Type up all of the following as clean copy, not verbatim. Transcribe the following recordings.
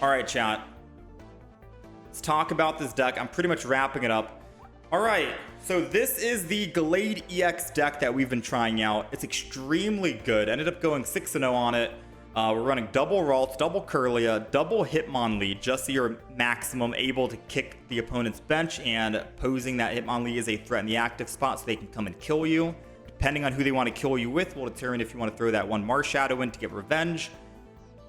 All right, chat. Let's talk about this deck. I'm pretty much wrapping it up. All right, so this is the Gallade EX deck that we've been trying out. It's extremely good. Ended up going 6-0 on it. We're running double Ralts, double Kirlia, double Hitmonlee, just so you're maximum able to kick the opponent's bench, and posing that Hitmonlee is a threat in the active spot so they can come and kill you. Depending on who they want to kill you with will determine if you want to throw that one Marshadow in to get revenge,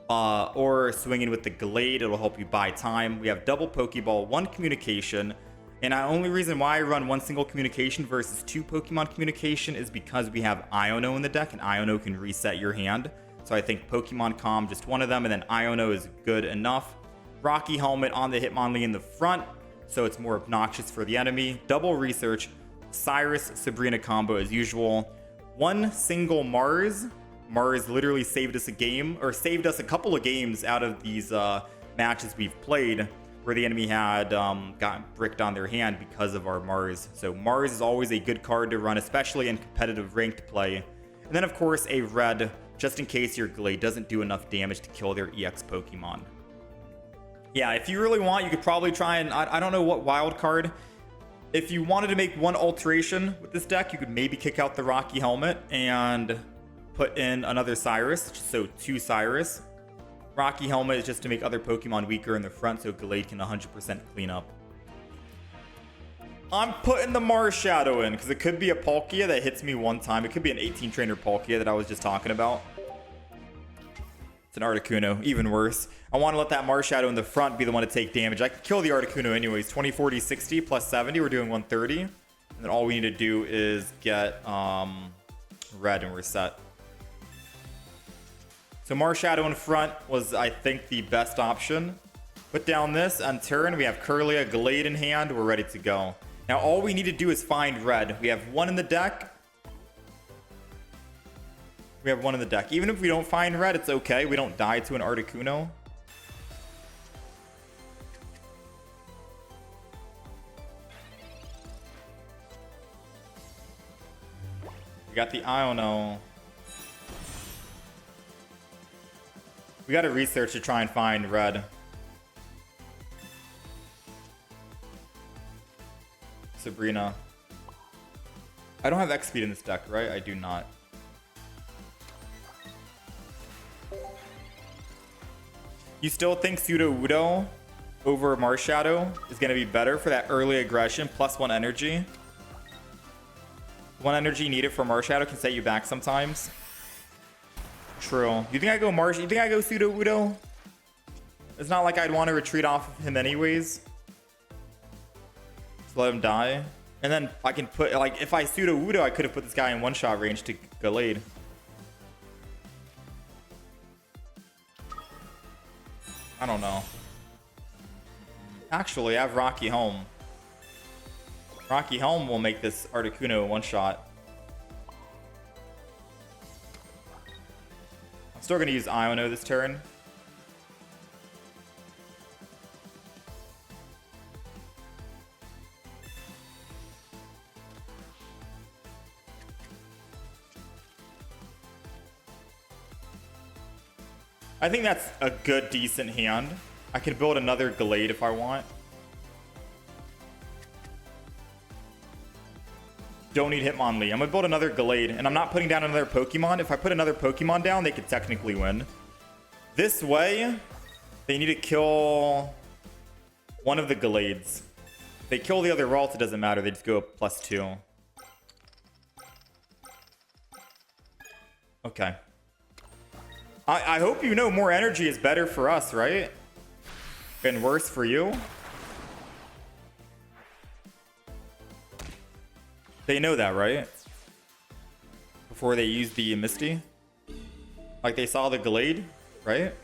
or swing in with the Gallade. It'll help you buy time. We have double Pokeball, one communication. And the only reason why I run one single communication versus two Pokemon communication is because we have Iono in the deck, and Iono can reset your hand. So I think Pokemon Calm, just one of them, and then Iono is good enough. Rocky Helmet on the Hitmonlee in the front, so it's more obnoxious for the enemy. Double Research, Cyrus, Sabrina combo as usual. One single Mars. Mars literally saved us a game, or saved us a couple of games out of these matches we've played, where the enemy had gotten bricked on their hand because of our Mars. So Mars is always a good card to run, especially in competitive ranked play. And then of course a red, just in case your Gallade doesn't do enough damage to kill their EX Pokemon. Yeah, if you really want, you could probably try and, I don't know what wild card. If you wanted to make one alteration with this deck, you could maybe kick out the Rocky Helmet and put in another Cyrus, so two Cyrus. Rocky Helmet is just to make other Pokemon weaker in the front, so Gallade can 100% clean up. I'm putting the Marshadow in because it could be a Palkia that hits me one time. It could be an 18 trainer Palkia that I was just talking about. It's an Articuno, even worse. I want to let that Marshadow in the front be the one to take damage. I could kill the Articuno anyways. 20, 40, 60 plus 70. We're doing 130. And then all we need to do is get red and we're set. So Marshadow in front was, I think, the best option. Put down this on turn. We have Kirlia, Gallade in hand. We're ready to go. Now all we need to do is find red. We have one in the deck. We have one in the deck. Even if we don't find red, it's okay. We don't die to an Articuno. We got the Iono. We got to research to try and find red. Sabrina. I don't have X speed in this deck, right? I do not. You still think Sudowoodo over Marshadow is going to be better for that early aggression plus one energy? One energy needed for Marshadow can set you back sometimes. True. You think I go You think I go Sudowoodo? It's not like I'd want to retreat off of him anyways. Just let him die. And then I can put, like, if I Sudowoodo, I could have put this guy in one-shot range to Gallade. I don't know. Actually, I have Rocky Helm. Rocky Helm will make this Articuno a one-shot. I'm still going to use Iono this turn. I think that's a good, decent hand. I can build another Gallade if I want. Don't need Hitmonlee. I'm gonna build another Gallade, and I'm not putting down another Pokemon. If I put another Pokemon down, they could technically win. This way, they need to kill one of the Gallades. If they kill the other Ralts, it doesn't matter. They just go up +2. Okay. I hope you know more energy is better for us, right? And worse for you. They know that, right? Before they use the Misty. Like they saw the Gallade, right?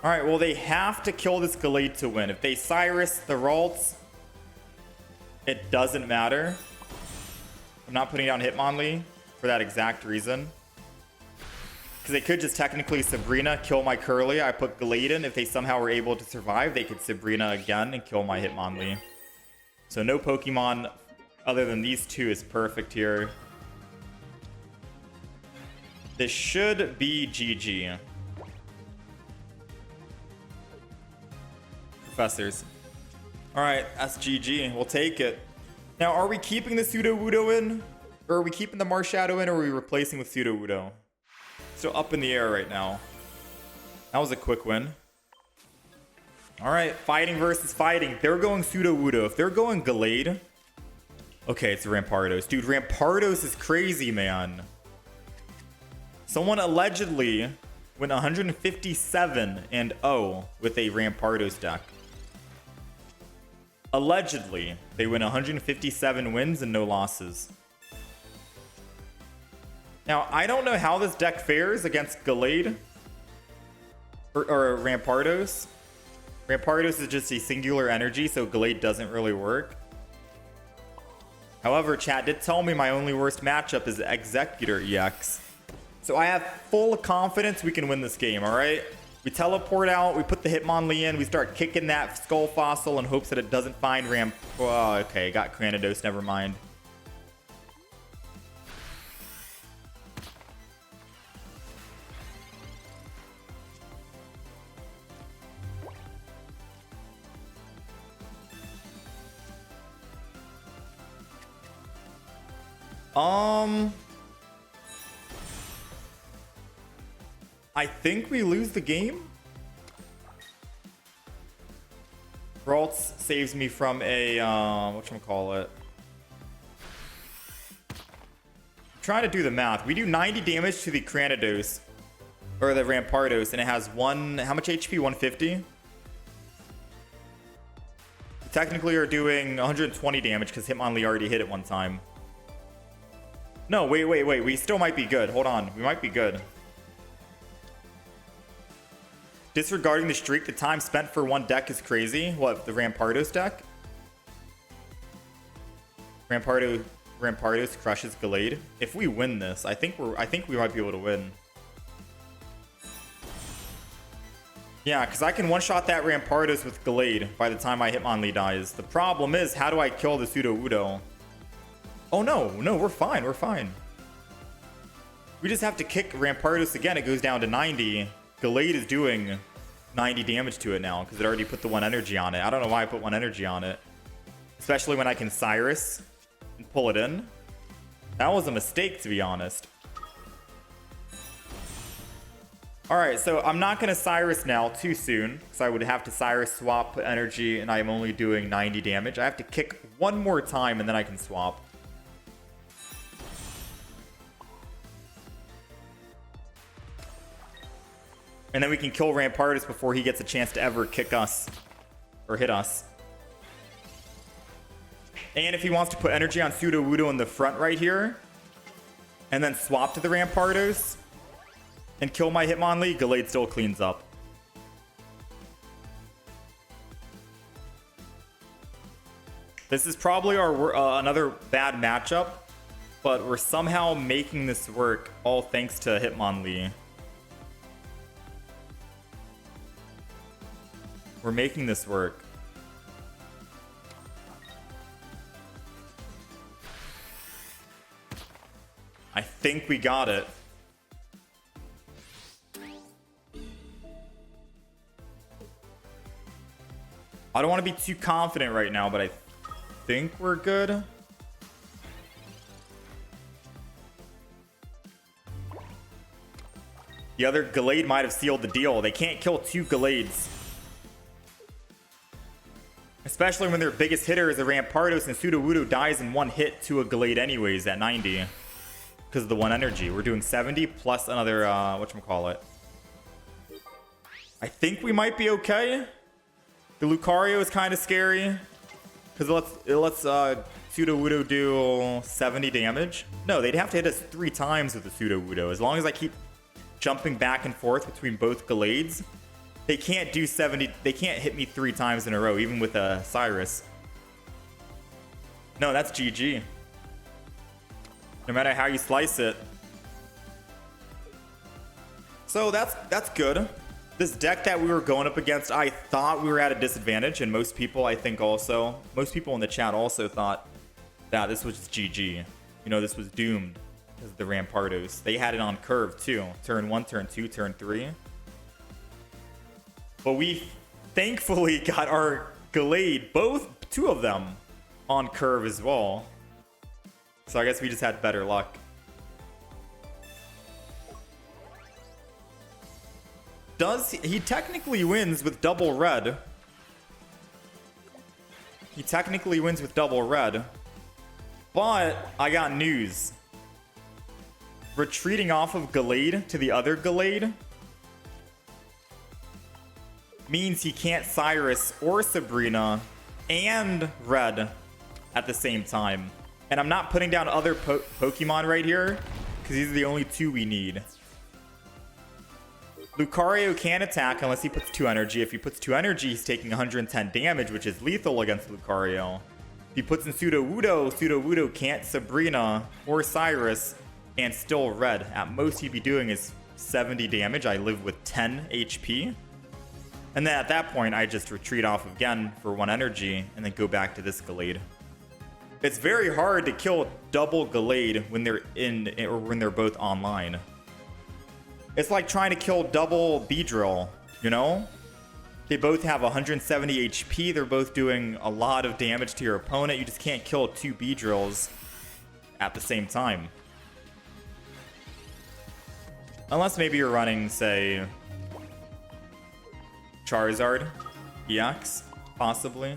Alright, well they have to kill this Gallade to win. If they Cyrus the Ralts, it doesn't matter. I'm not putting down Hitmonlee for that exact reason. Because they could just technically Sabrina, kill my Kirlia. I put Gallade in. If they somehow were able to survive, they could Sabrina again and kill my Hitmonlee. So no Pokemon other than these two is perfect here. This should be GG. professors. All right, that's GG. We'll take it. Now, are we keeping the Sudowoodo in? Or are we keeping the Marshadow in, or are we replacing with Sudowoodo? Still up in the air right now. That was a quick win. All right, fighting versus fighting. They're going Sudowoodo. If they're going Gallade... Okay, it's Rampardos. Dude, Rampardos is crazy, man. Someone allegedly went 157-0 with a Rampardos deck. Allegedly, they win 157 wins and no losses. Now, I don't know how this deck fares against Gallade or Rampardos. Rampardos is just a singular energy, so Gallade doesn't really work. However, chat did tell me my only worst matchup is Executor EX. So I have full confidence we can win this game, all right? We teleport out, we put the Hitmonlee in, we start kicking that Skull Fossil in hopes that it doesn't find Oh, okay, got Cranidos, never mind. I think we lose the game. Ralts saves me from a, whatchamacallit. Trying to do the math. We do 90 damage to the Cranidos, or the Rampardos, and it has how much HP? 150? We technically are doing 120 damage because Hitmonlee already hit it one time. No, wait. We still might be good. Hold on. We might be good. Disregarding the streak, the time spent for one deck is crazy. What, the Rampardos deck? Rampardos crushes Gallade. If we win this, I think we might be able to win. Yeah, because I can one-shot that Rampardos with Gallade by the time my Hitmonlee dies. The problem is, how do I kill the Sudowoodo? Oh no, we're fine, We just have to kick Rampardos again, it goes down to 90. Gallade is doing 90 damage to it now because it already put the 1 energy on it. I don't know why I put 1 energy on it. Especially when I can Cyrus and pull it in. That was a mistake, to be honest. Alright, so I'm not going to Cyrus now too soon because I would have to Cyrus swap energy and I'm only doing 90 damage. I have to kick one more time and then I can swap. And then we can kill Rampardos before he gets a chance to ever kick us. Or hit us. And if he wants to put energy on Sudowoodo in the front right here. And then swap to the Rampardos. And kill my Hitmonlee, Gallade still cleans up. This is probably our another bad matchup. But we're somehow making this work. All thanks to Hitmonlee. We're making this work. I think we got it. I don't want to be too confident right now, but I think we're good. The other Gallade might have sealed the deal. They can't kill 2 Gallades. Especially when their biggest hitter is a Rampardos and Sudowoodo dies in 1 hit to a Gallade anyways at 90. Because of the 1 energy. We're doing 70 plus another, whatchamacallit. I think we might be okay. The Lucario is kind of scary. Because it lets Sudowoodo do 70 damage. No, they'd have to hit us 3 times with the Sudowoodo. As long as I keep jumping back and forth between both Gallades. They can't do 70. They can't hit me 3 times in a row, even with a Cyrus. No, that's GG. No matter how you slice it. So that's good. This deck that we were going up against, I thought we were at a disadvantage, and most people, I think also, most people in the chat also thought that this was just GG. You know, this was doomed because of the Rampardos. They had it on curve too. Turn 1, turn 2, turn 3. But we thankfully got our Gallade, two of them, on curve as well. So I guess we just had better luck. He technically wins with double red. He technically wins with double red. But I got news. Retreating off of Gallade to the other Gallade means he can't Cyrus or Sabrina and red at the same time. And I'm not putting down other Pokemon right here because these are the only two we need. Lucario can't attack unless he puts 2 energy. If he puts 2 energy, he's taking 110 damage, which is lethal against Lucario. If he puts in Sudowoodo can't Sabrina or Cyrus and still red. At most he'd be doing is 70 damage. I live with 10 HP. And then at that point, I just retreat off again for 1 energy and then go back to this Gallade. It's very hard to kill double Gallade when they're in or when they're both online. It's like trying to kill double Beedrill, you know? They both have 170 HP. They're both doing a lot of damage to your opponent. You just can't kill 2 Beedrills at the same time. Unless maybe you're running, say, Charizard EX, possibly.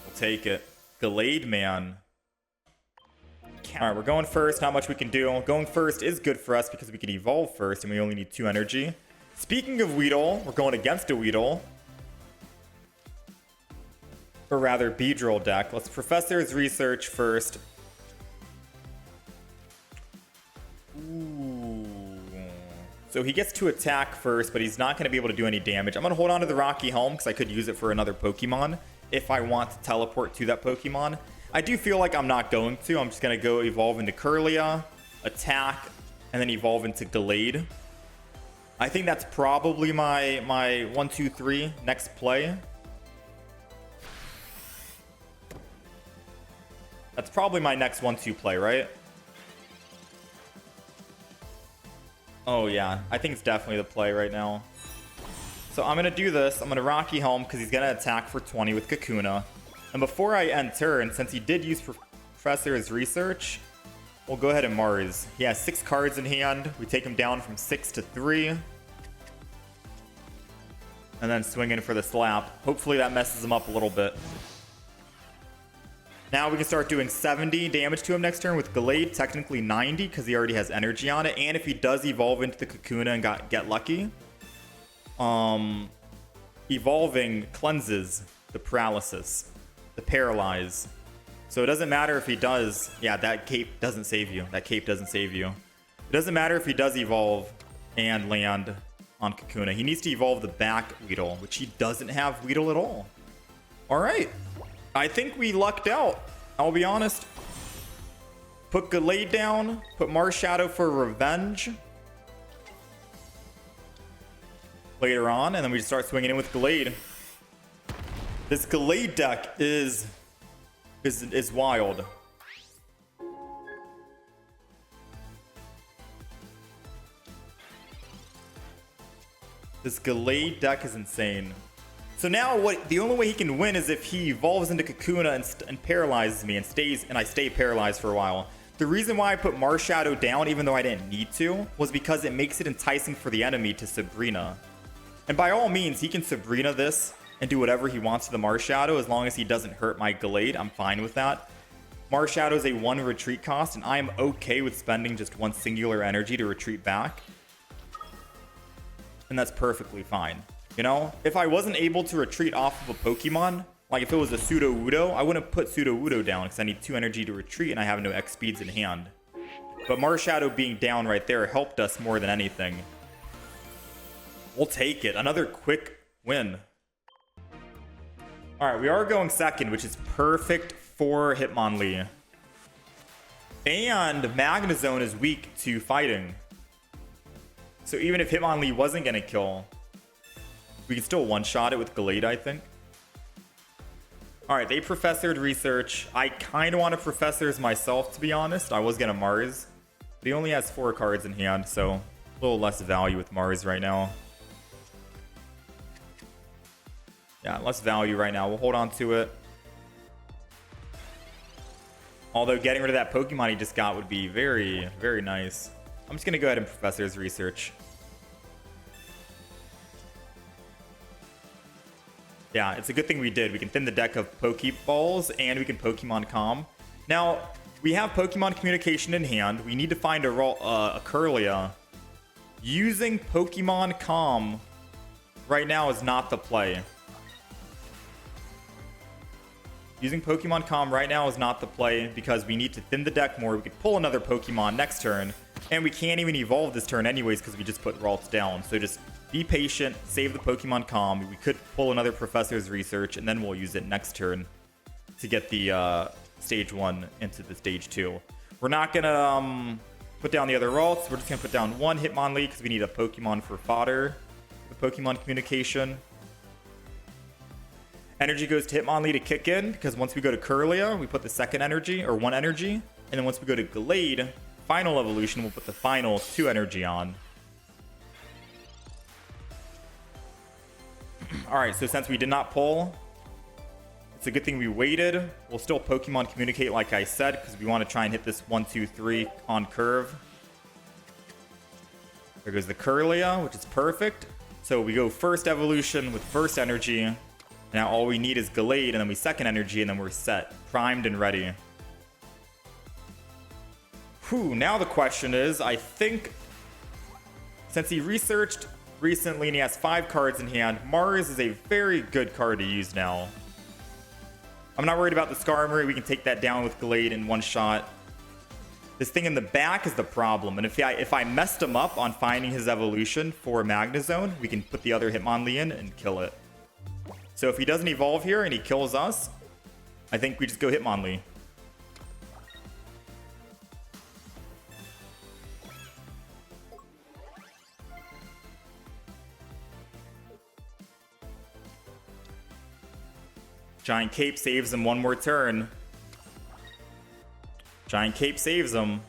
We'll take it. Gallade, man. Alright, we're going first. Not much we can do. Going first is good for us because we can evolve first and we only need 2 energy. Speaking of Weedle, we're going against a Weedle. Or rather, Beedrill deck. Let's Professor's Research first. Ooh. So he gets to attack first, but he's not going to be able to do any damage. I'm going to hold on to the Rocky Helm because I could use it for another Pokemon if I want to teleport to that Pokemon. I do feel like I'm not going to. I'm just going to go evolve into Kirlia, attack, and then evolve into Gallade. I think that's probably my 1, 2, 3 next play. That's probably my next 1-2 play, right? Oh yeah, I think it's definitely the play right now. So I'm going to do this. I'm going to Rocky Helm because he's going to attack for 20 with Kakuna. And before I end turn, since he did use Professor's Research, we'll go ahead and Mars. He has 6 cards in hand. We take him down from 6 to 3. And then swing in for the slap. Hopefully that messes him up a little bit. Now we can start doing 70 damage to him next turn with Gallade. Technically 90 because he already has energy on it. And if he does evolve into the Kakuna and get lucky, evolving cleanses the paralysis. The paralyze. So it doesn't matter if he does. Yeah, that cape doesn't save you. That cape doesn't save you. It doesn't matter if he does evolve and land on Kakuna. He needs to evolve the back Weedle, which he doesn't have Weedle at all. All right. I think we lucked out. I'll be honest. Put Gallade down. Put Marshadow for revenge. Later on. And then we just start swinging in with Gallade. This Gallade deck is wild. This Gallade deck is insane. So now the only way he can win is if he evolves into Kakuna and paralyzes me and I stay paralyzed for a while. The reason why I put Marshadow down, even though I didn't need to, was because it makes it enticing for the enemy to Sabrina. And by all means, he can Sabrina this and do whatever he wants to the Marshadow as long as he doesn't hurt my Gallade. I'm fine with that. Marshadow is a 1 retreat cost, and I am okay with spending just 1 singular energy to retreat back. And that's perfectly fine. You know, if I wasn't able to retreat off of a Pokemon, like if it was a Sudowoodo, I wouldn't put Sudowoodo down because I need 2 energy to retreat and I have no X speeds in hand. But Marshadow being down right there helped us more than anything. We'll take it. Another quick win. All right, we are going second, which is perfect for Hitmonlee. And Magnezone is weak to fighting. So even if Hitmonlee wasn't going to kill, we can still one-shot it with Gallade, I think. All right, they Professored Research. I kind of want to Professors myself, to be honest. I was going to Mars. But he only has 4 cards in hand, so A little less value with Mars right now. Yeah, less value right now. We'll hold on to it. Although getting rid of that Pokemon he just got would be very, very nice. I'm just going to go ahead and Professor's Research. Yeah, it's a good thing we did. We can thin the deck of Pokeballs and we can Pokemon Calm. Now, we have Pokemon Communication in hand. We need to find a Kirlia. Using Pokemon Calm right now is not the play. Using Pokemon Calm right now is not the play because we need to thin the deck more. We could pull another Pokemon next turn, and we can't even evolve this turn anyways because we just put Ralts down. So just be patient, save the Pokemon Calm. We could pull another Professor's Research, and then we'll use it next turn to get the Stage 1 into the Stage 2. We're not going to put down the other Ralts. We're just going to put down one Hitmonlee because we need a Pokemon for fodder. The Pokemon Communication. Energy goes to Hitmonlee to kick in, because once we go to Kirlia, we put the second energy, or one energy. And then once we go to Gallade, final evolution, we'll put the final 2 energy on. Alright, so since we did not pull, it's a good thing we waited. We'll still Pokemon Communicate like I said, because we want to try and hit this 1, 2, 3 on curve. There goes the Kirlia, which is perfect. So we go first evolution with first energy. Now all we need is Gallade, and then we second energy, and then we're set. Primed and ready. Whew, now the question is, I think, since he researched recently and he has 5 cards in hand, Mars is a very good card to use now. I'm not worried about the Skarmory. We can take that down with Gallade in one shot. This thing in the back is the problem, and if I messed him up on finding his evolution for Magnezone, we can put the other Hitmonlee in and kill it. So if he doesn't evolve here and he kills us, I think we just go Hitmonlee. Giant Cape saves him one more turn. Giant Cape saves him.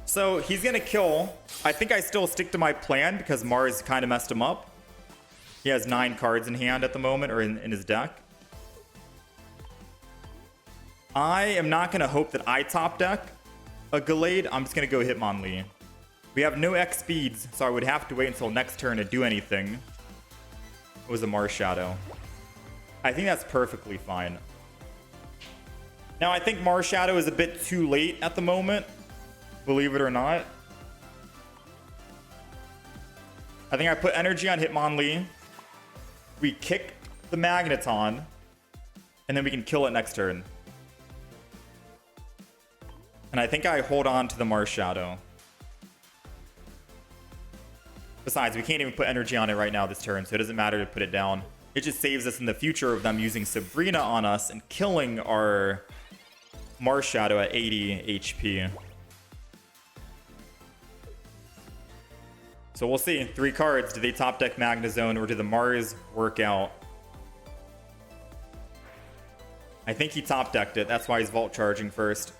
So he's going to kill. I think I still stick to my plan because Mars kind of messed him up. He has 9 cards in hand at the moment, or in his deck. I am not going to hope that I top deck a Gallade. I'm just going to go Hitmonlee. We have no X speeds, so I would have to wait until next turn to do anything. It was a Marshadow. I think that's perfectly fine. Now, I think Marshadow is a bit too late at the moment. Believe it or not. I think I put energy on Hitmonlee. We kick the Magneton. And then we can kill it next turn. And I think I hold on to the Marshadow. Besides, we can't even put energy on it right now this turn, so it doesn't matter to put it down. It just saves us in the future of them using Sabrina on us and killing our Marshadow at 80 HP. So we'll see. 3 cards. Do they top deck Magnezone or do the Mars work out? I think he top decked it. That's why he's Vault Charging first.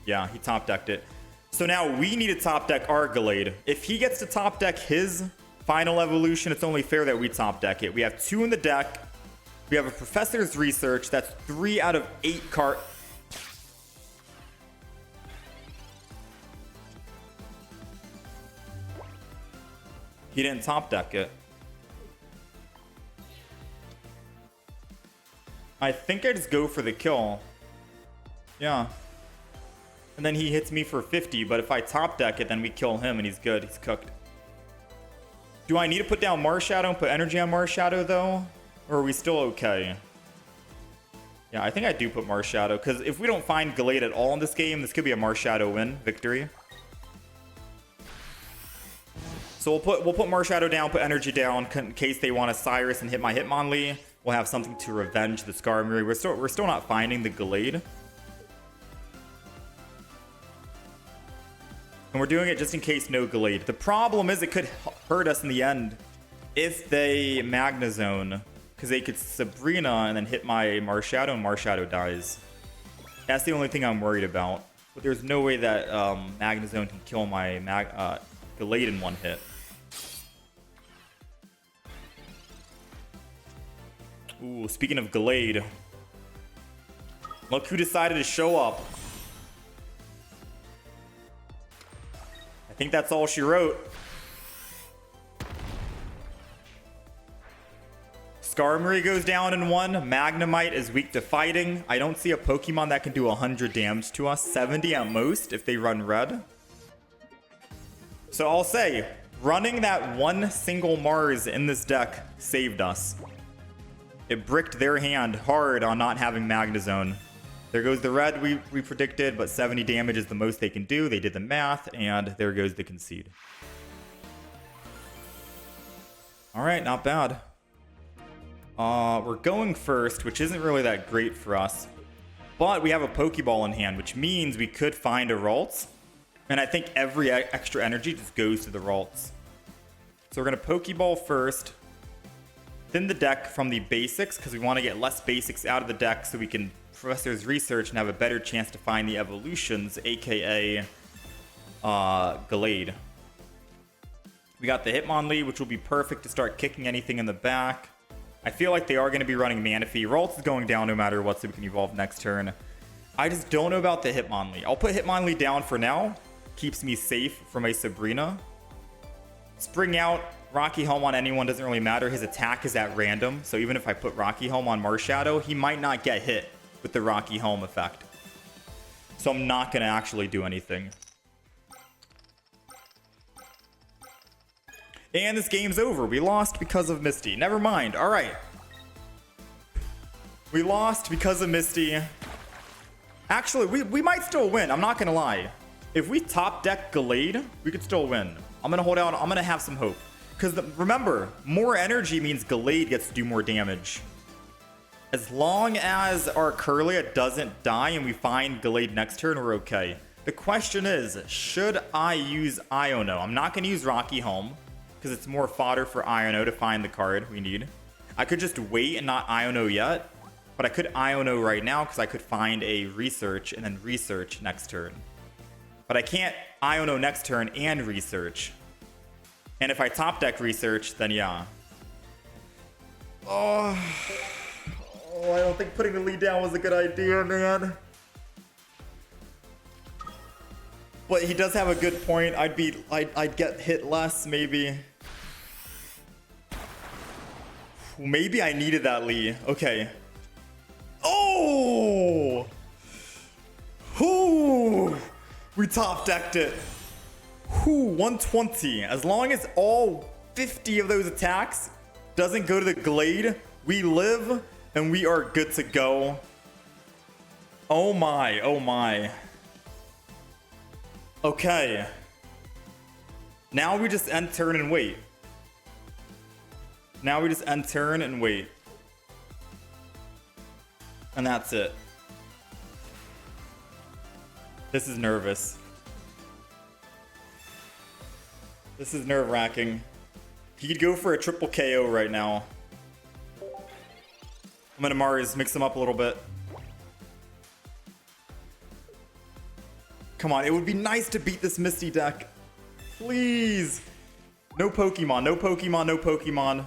Yeah, he top decked it. So now we need to top deck our Gallade. If he gets to top deck his final evolution, it's only fair that we top deck it. We have 2 in the deck. We have a Professor's Research. That's 3 out of 8 cards. He didn't top deck it. I think I just go for the kill. Yeah. And then he hits me for 50, but if I top deck it, then we kill him and he's good. He's cooked. Do I need to put down Marshadow and put energy on Marshadow, though? Or are we still okay? Yeah, I think I do put Marshadow, because if we don't find Gallade at all in this game, this could be a Marshadow win, victory. So we'll put Marshadow down, put energy down, in case they want a Cyrus and hit my Hitmonlee. We'll have something to revenge the Skarmory. We're still not finding the Gallade. And we're doing it just in case no Gallade. The problem is it could hurt us in the end if they Magnezone because they could Sabrina and then hit my Marshadow, and Marshadow dies. That's the only thing I'm worried about. But there's no way that Magnezone can kill my Gallade in one hit. Ooh, speaking of Gallade, look who decided to show up. I think that's all she wrote. Skarmory goes down in one. Magnemite is weak to fighting. I don't see a Pokemon that can do 100 damage to us. 70 at most if they run red. So I'll say, running that one single Mars in this deck saved us. It bricked their hand hard on not having Magnezone. There goes the red we predicted, but 70 damage is the most they can do. They did the math, and there goes the concede. All right, not bad. We're going first, which isn't really that great for us. But we have a Pokeball in hand, which means we could find a Ralts. And I think every extra energy just goes to the Ralts. So we're going to Pokeball first. Thin the deck from the basics, because we want to get less basics out of the deck so we can Professor's Research and have a better chance to find the evolutions, aka Gallade. We got the Hitmonlee, which will be perfect to start kicking anything in the back. I feel like they are going to be running Manaphy. Ralts is going down no matter what, so we can evolve next turn. I just don't know about the Hitmonlee. I'll put Hitmonlee down for now. Keeps me safe from a Sabrina. Spring out, Rocky Helm on anyone doesn't really matter. His attack is at random, so even if I put Rocky Helm on Marshadow, he might not get hit with the Rocky Helm effect. So I'm not going to actually do anything. And this game's over. We lost because of Misty. Never mind. All right. We lost because of Misty. Actually, we might still win. I'm not going to lie. If we top deck Gallade, we could still win. I'm going to hold out. I'm going to have some hope. Because remember, more energy means Gallade gets to do more damage. As long as our Kirlia doesn't die and we find Gallade next turn, we're okay. The question is, should I use Iono? I'm not going to use Rocky Helm, because it's more fodder for Iono to find the card we need. I could just wait and not Iono yet, but I could Iono right now because I could find a Research and then Research next turn. But I can't Iono next turn and Research. And if I top deck Research, then yeah. Oh, I don't think putting the lead down was a good idea, man. But he does have a good point. I'd get hit less, maybe. Maybe I needed that lead. Okay. Oh! Ooh! We top decked it. Ooh, 120. As long as all 50 of those attacks doesn't go to the Gallade, we live and we are good to go. Oh my, oh my. Okay. Now we just end turn and wait. Now we just end turn and wait. And that's it. This is nervous. This is nerve-wracking. He could go for a triple KO right now. I'm gonna Mars, mix him up a little bit. Come on, it would be nice to beat this Misty deck. Please. No Pokemon, no Pokemon, no Pokemon.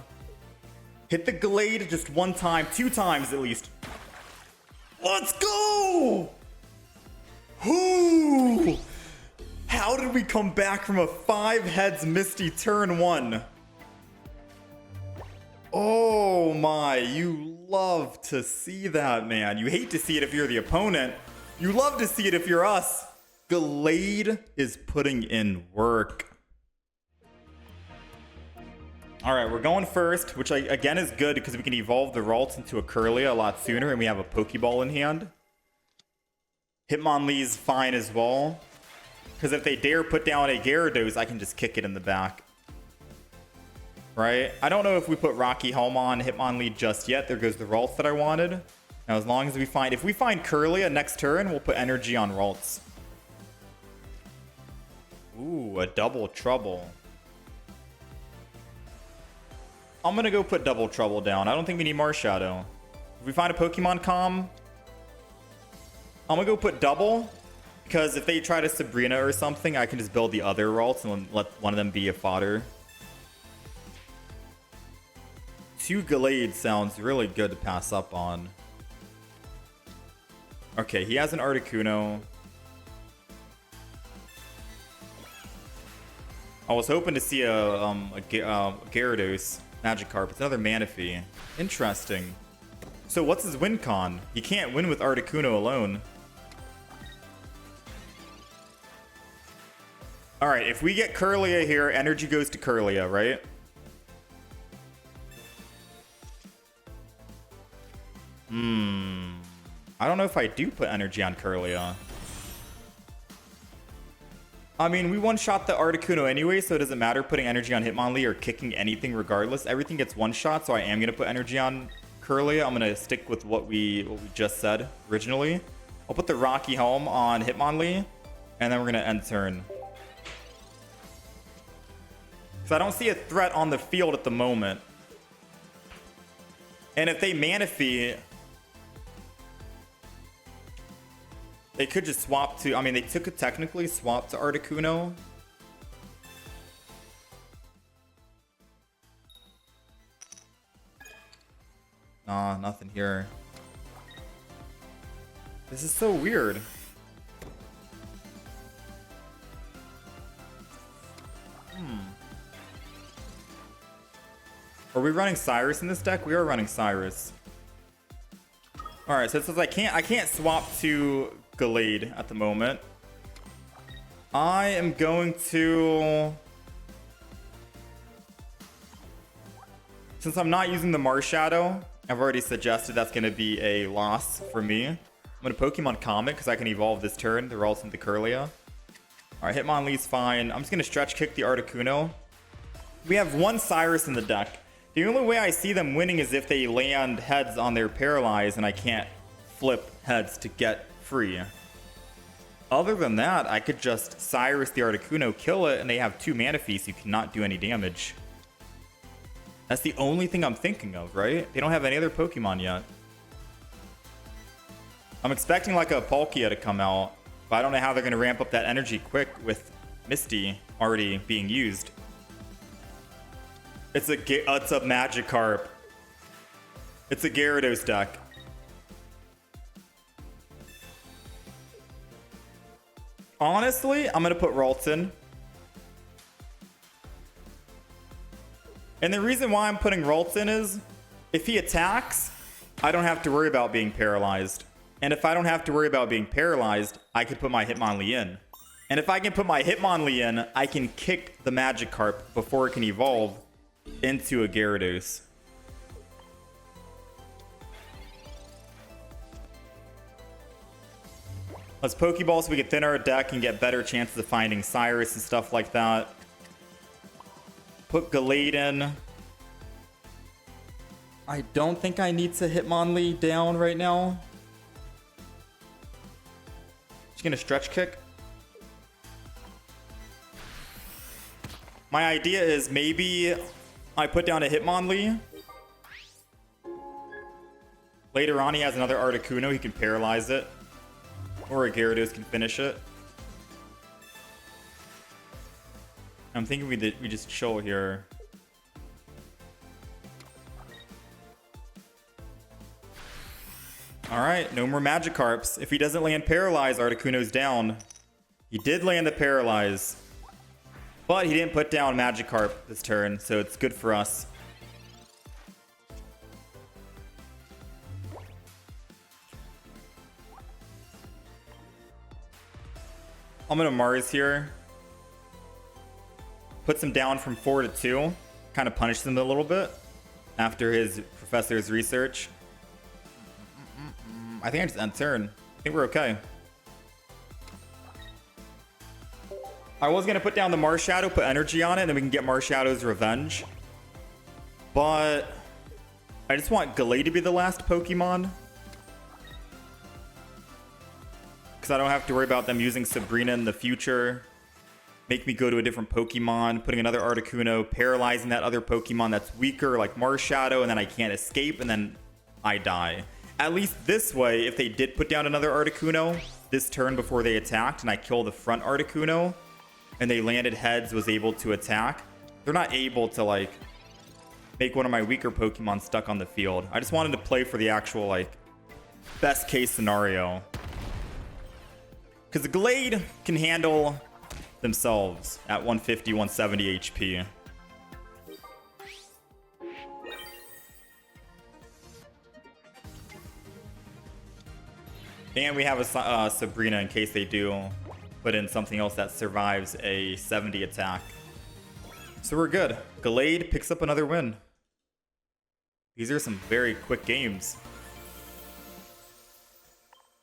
Hit the Gallade just one time, 2 times at least. Let's go! Whoo! How did we come back from a 5 heads Misty turn 1? Oh my, you love to see that, man. You hate to see it if you're the opponent. You love to see it if you're us. Gallade is putting in work. All right, we're going first, which again is good because we can evolve the Ralts into a Kirlia a lot sooner and we have a Pokeball in hand. Hitmonlee's fine as well. Because if they dare put down a Gyarados, I can just kick it in the back. Right? I don't know if we put Rocky Helm on Hitmonlee just yet. There goes the Ralts that I wanted. Now, as long as we find... If we find Kirlia next turn, we'll put energy on Ralts. Ooh, a double trouble. I'm gonna go put Double Trouble down. I don't think we need Marshadow. If we find a Pokemon Com, I'm gonna go put Double, because if they try to Sabrina or something, I can just build the other Ralts and let one of them be a fodder. 2 Gallade sounds really good to pass up on. Okay, he has an Articuno. I was hoping to see a Gyarados Magikarp. It's another Manaphy. Interesting. So what's his win con? He can't win with Articuno alone. Alright, if we get Kirlia here, energy goes to Kirlia, right? I don't know if I do put energy on Kirlia. I mean, we one-shot the Articuno anyway, so it doesn't matter putting energy on Hitmonlee or kicking anything regardless. Everything gets one-shot, so I am going to put energy on Kirlia. I'm going to stick with what we just said originally. I'll put the Rocky Helm on Hitmonlee, and then we're going to end turn. Because I don't see a threat on the field at the moment. And if they Manaphy, they could just swap to... I mean, they could technically swap to Articuno. Nah, nothing here. This is so weird. Are we running Cyrus in this deck? We are running Cyrus. Alright, so it says I can't swap to Gallade at the moment. I am going to... Since I'm not using the Marshadow, I've already suggested that's going to be a loss for me. I'm going to Pokemon Comet because I can evolve this turn. They're all into Kirlia. Alright, Hitmonlee's fine. I'm just going to stretch kick the Articuno. We have one Cyrus in the deck. The only way I see them winning is if they land heads on their Paralyze and I can't flip heads to get free. Other than that, I could just Cyrus the Articuno, kill it, and they have 2 Manaphy, so you cannot do any damage. That's the only thing I'm thinking of, right? They don't have any other Pokemon yet. I'm expecting like a Palkia to come out, but I don't know how they're going to ramp up that energy quick with Misty already being used. It's a Magikarp. It's a Gyarados deck. Honestly, I'm going to put Ralts in. And the reason why I'm putting Ralts in is, if he attacks, I don't have to worry about being paralyzed. And if I don't have to worry about being paralyzed, I could put my Hitmonlee in. And if I can put my Hitmonlee in, I can kick the Magikarp before it can evolve into a Gyarados. Let's Pokeball so we can thin our deck and get better chances of finding Cyrus and stuff like that. Put Gallade in. I don't think I need to Hitmonlee down right now. Just gonna stretch kick. My idea is maybe I put down a Hitmonlee. Later on, he has another Articuno. He can paralyze it. Or a Gyarados can finish it. I'm thinking we just chill here. Alright, no more Magikarps. If he doesn't land Paralyze, Articuno's down. He did land the Paralyze. But he didn't put down Magikarp this turn, so it's good for us. I'm going to Mars here. Puts him down from 4 to 2. Kind of punishes him a little bit after his professor's research. I think I just end turn. I think we're okay. I was going to put down the Marshadow, put energy on it, and then we can get Marshadow's revenge. But I just want Gallade to be the last Pokemon. Because I don't have to worry about them using Sabrina in the future. make me go to a different Pokemon, putting another Articuno, paralyzing that other Pokemon that's weaker, like Marshadow, and then I can't escape, and then I die. At least this way, if they did put down another Articuno this turn before they attacked, and I kill the front Articuno, and they landed heads, was able to attack, they're not able to, like, make one of my weaker Pokemon stuck on the field. I just wanted to play for the actual, like, best case scenario. Because the Gallade can handle themselves at 150, 170 HP. And we have a Sabrina in case they do put in something else that survives a 70 attack. So we're good. Gallade picks up another win. These are some very quick games.